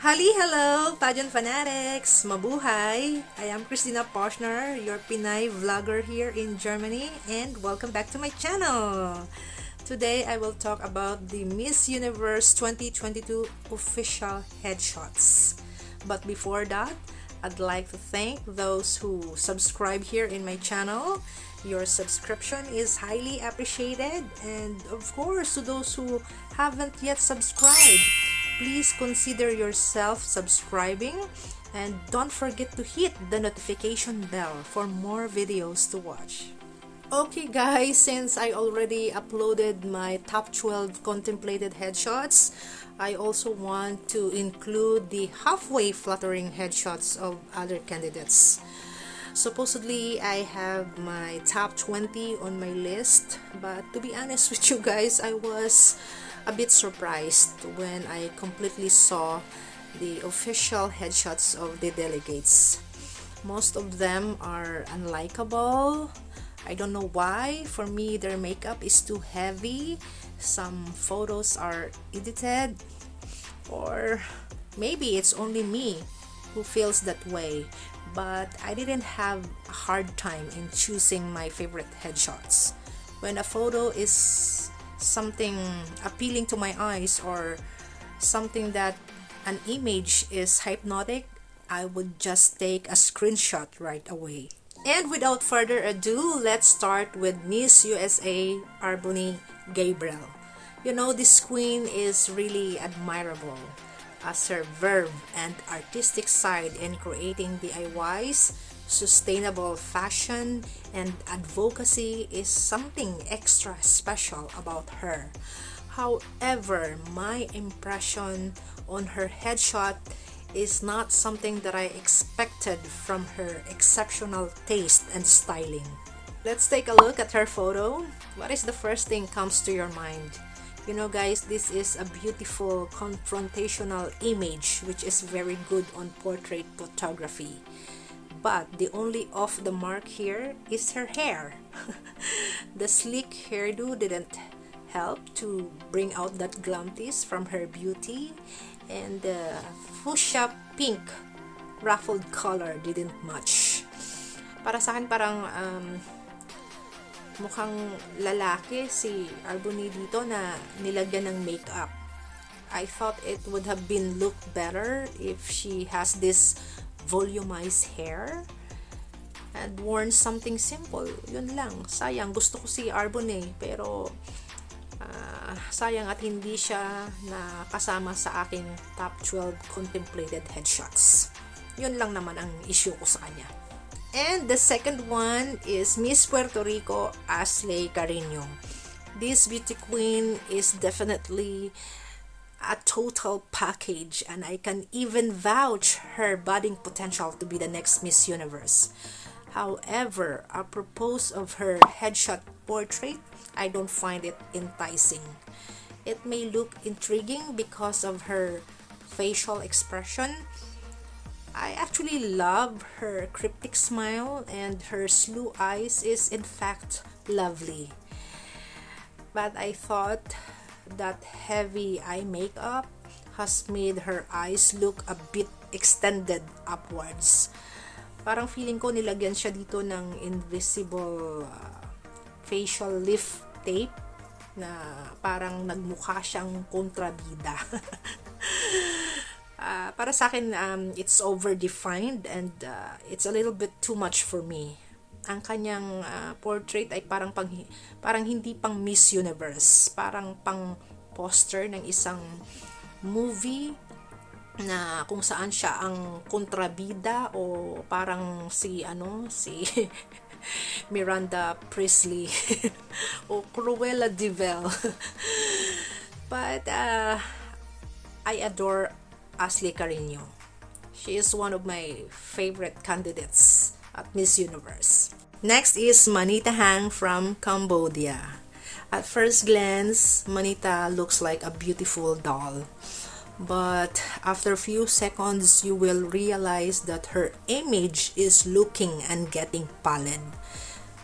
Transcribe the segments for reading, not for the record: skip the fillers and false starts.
Hello, pageant fanatics! Mabuhay! I am Christina Poshnerr, your Pinay vlogger here in Germany, and welcome back to my channel! Today, I will talk about the Miss Universe 2022 official headshots. But before that, I'd like to thank those who subscribe here in my channel. Your subscription is highly appreciated, and of course, to those who haven't yet subscribed, please consider yourself subscribing and don't forget to hit the notification bell for more videos to watch. Okay guys, since I already uploaded my top 12 contemplated headshots, I also want to include the halfway flattering headshots of other candidates. Supposedly, I have my top 20 on my list, but to be honest with you guys, I was a bit surprised when I completely saw the official headshots of the delegates. Most of them are unlikable. I don't know why. For me, their makeup is too heavy. Some photos are edited, or maybe it's only me who feels that way, but I didn't have a hard time in choosing my favorite headshots. When a photo is something appealing to my eyes or something that an image is hypnotic, I would just take a screenshot right away. And without further ado, let's start with Miss USA Arbony Gabriel. You know, this queen is really admirable, as her verve and artistic side in creating DIYs, sustainable fashion, and advocacy is something extra special about her. However, my impression on her headshot is not something that I expected from her exceptional taste and styling. Let's take a look at her photo. What is the first thing comes to your mind? You know guys, this is a beautiful confrontational image which is very good on portrait photography. But the only off the mark here is her hair. The sleek hairdo didn't help to bring out that glamness from her beauty, and the fuchsia pink ruffled color didn't match. Para sa akin parang mukhang lalaki si Arbony dito na nilagyan ng makeup. I thought it would have been look better if she has this volumized hair and worn something simple. Yun lang. Sayang. Gusto ko si Arbony pero sayang at hindi siya nakasama sa aking top 12 contemplated headshots. Yun lang naman ang issue ko sa kanya. And the second one is Miss Puerto Rico Ashley Carino. This beauty queen is definitely a total package, and I can even vouch her budding potential to be the next Miss Universe. However, apropos of her headshot portrait, I don't find it enticing. It may look intriguing because of her facial expression. I actually love her cryptic smile, and her blue eyes is in fact lovely. But I thought that heavy eye makeup has made her eyes look a bit extended upwards. Parang feeling ko nilagyan siya dito ng invisible facial lift tape na parang nagmukha siyang kontrabida. Para sa akin, it's over-defined and it's a little bit too much for me. Ang kanyang portrait ay parang hindi pang Miss Universe, parang pang poster ng isang movie na kung saan siya ang kontrabida, o parang si Miranda Priestley o Cruella de Vil. But I adore Ashley Carino. She is one of my favorite candidates at Miss Universe. Next is Manita Hang from Cambodia. At first glance, Manita looks like a beautiful doll. But after a few seconds, you will realize that her image is looking and getting pallid.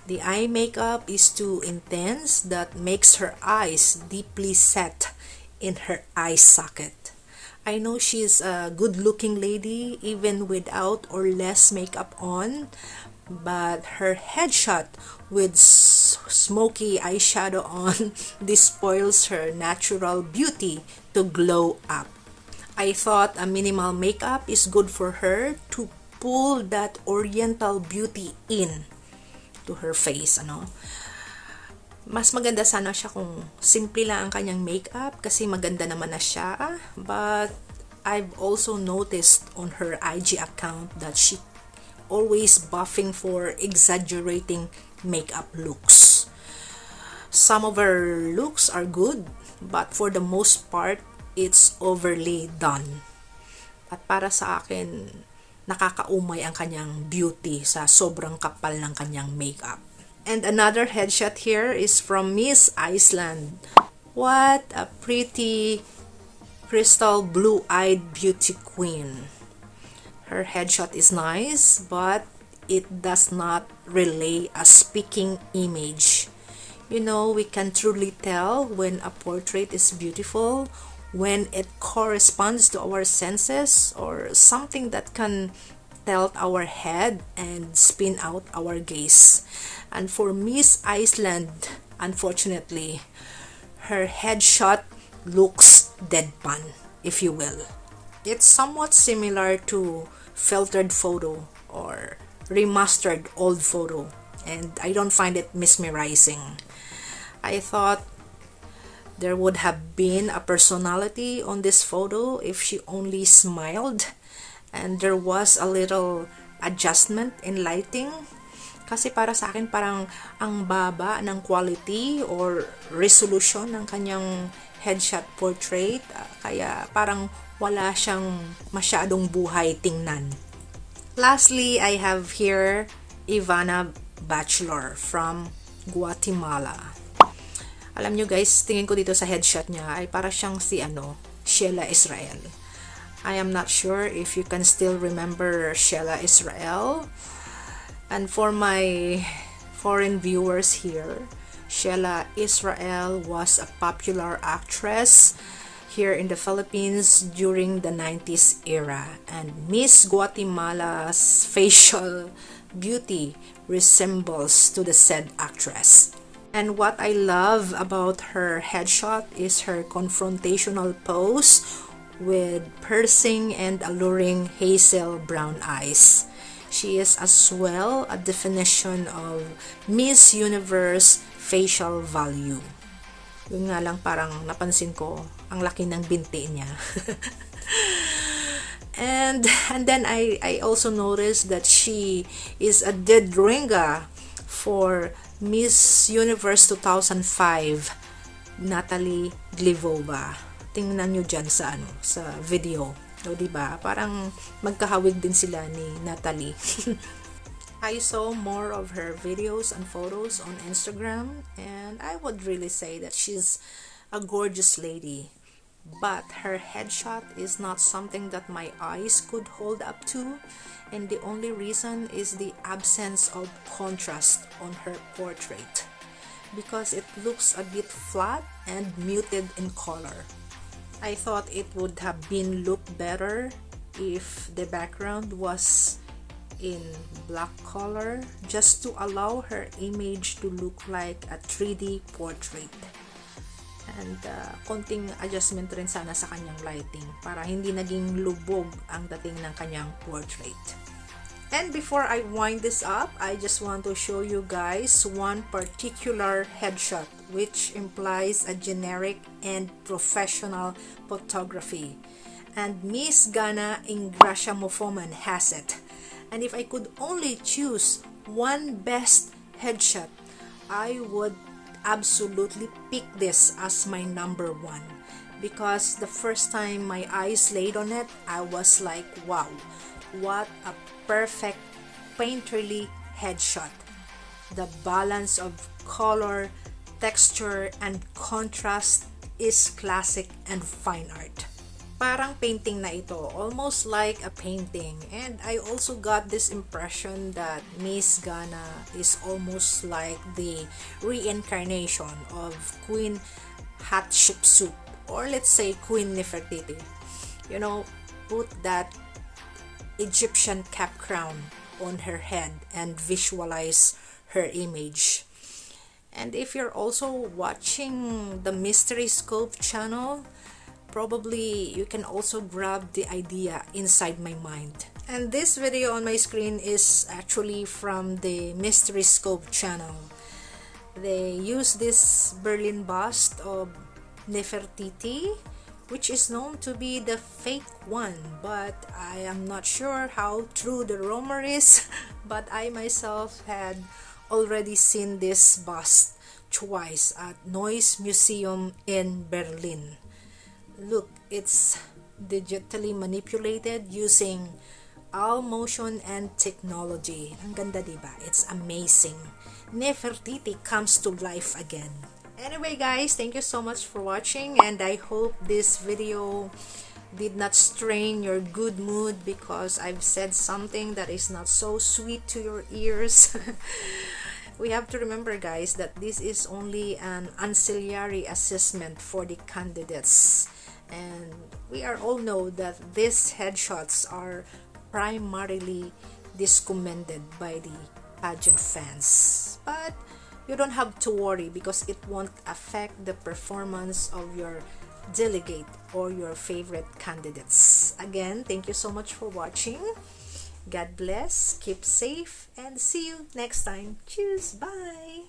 The eye makeup is too intense that makes her eyes deeply set in her eye socket. I know she's a good-looking lady even without or less makeup on, but her headshot with smoky eyeshadow on this spoils her natural beauty to glow up. I thought a minimal makeup is good for her to pull that oriental beauty in to her face, ano. Mas maganda sana siya kung simple lang ang kanyang makeup kasi maganda naman na siya. But I've also noticed on her IG account that she always buffing for exaggerating makeup looks. Some of her looks are good, but for the most part, it's overly done. At para sa akin, nakakaumay ang kanyang beauty sa sobrang kapal ng kanyang makeup. And another headshot here is from Miss Iceland. What a pretty crystal blue-eyed beauty queen. Her headshot is nice, but it does not relay a speaking image. You know, we can truly tell when a portrait is beautiful, when it corresponds to our senses, or something that can tilt our head and spin out our gaze. And for Miss Iceland, unfortunately, her headshot looks deadpan, if you will. It's somewhat similar to filtered photo or remastered old photo, and I don't find it mesmerizing. I thought there would have been a personality on this photo if she only smiled and there was a little adjustment in lighting. Kasi para sa akin parang ang baba ng quality or resolution ng kanyang headshot portrait, kaya parang wala siyang masyadong buhay tingnan. Lastly, I have here Ivana Bachelor from Guatemala. Alam nyo guys, tingin ko dito sa headshot niya ay para siyang si Sheila Israel. I am not sure if you can still remember Sheila Israel. And for my foreign viewers here, Sheila Israel was a popular actress here in the Philippines during the 90s era, and Miss Guatemala's facial beauty resembles to the said actress. And what I love about her headshot is her confrontational pose with piercing and alluring hazel brown eyes. She is as well a definition of Miss Universe facial value. Yung nga lang parang napansin ko, ang laki ng binti niya. and then I also noticed that she is a dead ringer for Miss Universe 2005, Natalie Glivova. Tingnan nyo dyan sa video. O, diba? Parang magkahawig din sila ni Natalie. I saw more of her videos and photos on Instagram, and I would really say that she's a gorgeous lady. But her headshot is not something that my eyes could hold up to, and the only reason is the absence of contrast on her portrait, because it looks a bit flat and muted in color. I thought it would have been look better if the background was in black color, just to allow her image to look like a 3D portrait. And konting adjustment rin sana sa kanyang lighting para hindi naging lubog ang dating ng kanyang portrait. And before I wind this up, I just want to show you guys one particular headshot which implies a generic and professional photography. And Miss Gana Ingracia Mofoman has it. And if I could only choose one best headshot, I would absolutely pick this as my number one. Because the first time my eyes laid on it, I was like, wow, what a perfect painterly headshot. The balance of color, texture, and contrast is classic and fine art. Parang painting na ito, almost like a painting. And I also got this impression that Miss Gana is almost like the reincarnation of Queen Hatshepsut, or let's say Queen Nefertiti. you know, put that Egyptian cap crown on her head and visualize her image. And if you're also watching the Mystery Scope channel, probably you can also grab the idea inside my mind. And this video on my screen is actually from the Mystery Scope channel. They use this Berlin bust of Nefertiti, which is known to be the fake one, but I am not sure how true the rumor is. But I myself had already seen this bust twice at Neues Museum in Berlin. Look, it's digitally manipulated using all motion and technology. Ang ganda, diba? It's amazing. Nefertiti comes to life again. Anyway guys, thank you so much for watching, and I hope this video did not strain your good mood because I've said something that is not so sweet to your ears. We have to remember, guys, that this is only an ancillary assessment for the candidates, and we all know that these headshots are primarily discommended by the pageant fans. But you don't have to worry because it won't affect the performance of your delegate or your favorite candidates. Again, thank you so much for watching. God bless, keep safe, and see you next time. Cheers, bye!